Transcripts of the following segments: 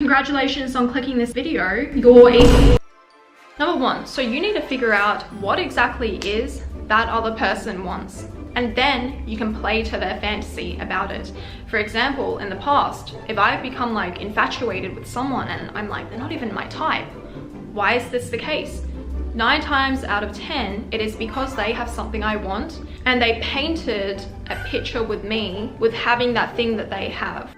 Congratulations on clicking this video. You're easy. Number one, so you need to figure out what exactly is that other person wants. And then you can play to their fantasy about it. For example, in the past, if I've become like infatuated with someone and I'm like, they're not even my type, why is this the case? 9 times out of 10, it is because they have something I want and they painted a picture with me with having that thing that they have.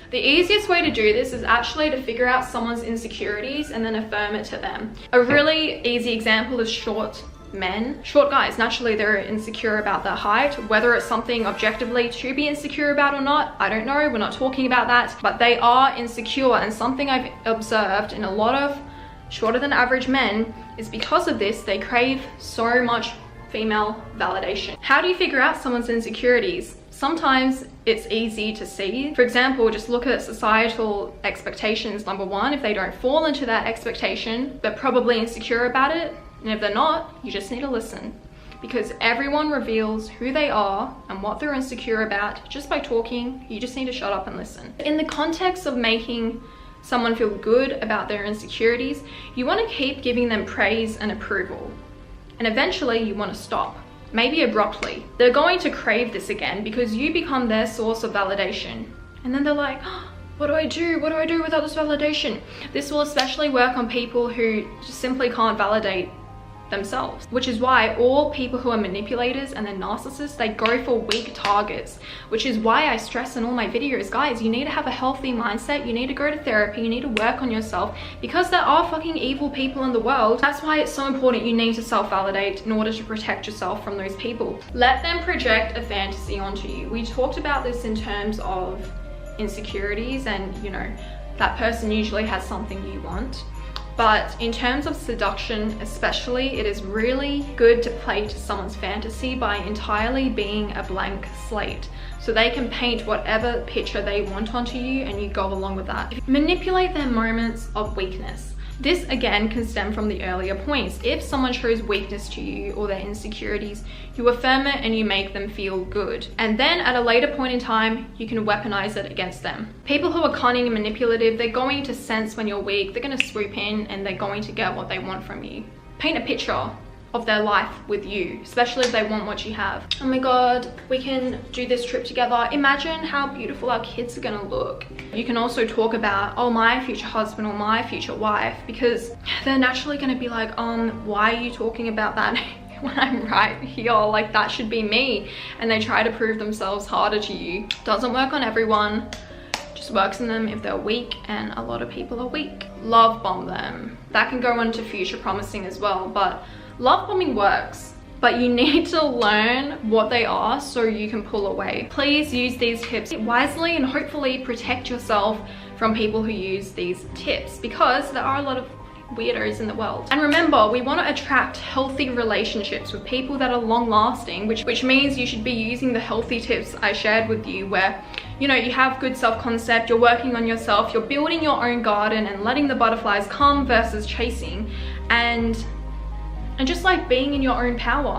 The easiest way to do this is actually to figure out someone's insecurities and then affirm it to them. A really easy example is short men. Short guys, naturally they're insecure about their height. Whether it's something objectively to be insecure about or not, I don't know, we're not talking about that, but they are insecure. And something I've observed in a lot of shorter than average men is because of this, they crave so much female validation. How do you figure out someone's insecurities? Sometimes it's easy to see. For example, just look at societal expectations. Number one, if they don't fall into that expectation, they're probably insecure about it. And if they're not, you just need to listen. Because everyone reveals who they are and what they're insecure about just by talking. You just need to shut up and listen. In the context of making someone feel good about their insecurities, you want to keep giving them praise and approval. And eventually you want to stop. Maybe abruptly. They're going to crave this again because you become their source of validation. And then they're like, oh, what do I do? What do I do without this validation? This will especially work on people who just simply can't validate themselves, which is why all people who are manipulators and then narcissists, they go for weak targets, which is why I stress in all my videos, guys, you need to have a healthy mindset, you need to go to therapy, you need to work on yourself, because there are fucking evil people in the world. That's why it's so important you need to self-validate in order to protect yourself from those people. Let them project a fantasy onto you. We talked about this in terms of insecurities and, you know, that person usually has something you want. But in terms of seduction especially, it is really good to play to someone's fantasy by entirely being a blank slate. So they can paint whatever picture they want onto you and you go along with that. Manipulate their moments of weakness. This again can stem from the earlier points. If someone shows weakness to you or their insecurities, you affirm it and you make them feel good. And then at a later point in time, you can weaponize it against them. People who are cunning and manipulative, they're going to sense when you're weak, they're going to swoop in and they're going to get what they want from you. Paint a picture of their life with you, especially if they want what you have. Oh my god, we can do this trip together. Imagine how beautiful our kids are gonna look. You can also talk about, oh, my future husband or my future wife, because they're naturally gonna be like, why are you talking about that when I'm right here? Like, that should be me. And they try to prove themselves harder to you. Doesn't work on everyone. Just works on them if they're weak, and a lot of people are weak. Love bomb them. That can go into future promising as well, but love bombing works, but you need to learn what they are so you can pull away. Please use these tips wisely and hopefully protect yourself from people who use these tips, because there are a lot of weirdos in the world. And remember, we want to attract healthy relationships with people that are long lasting, which means you should be using the healthy tips I shared with you, where, you know, you have good self-concept, you're working on yourself, you're building your own garden and letting the butterflies come versus chasing, and just like being in your own power.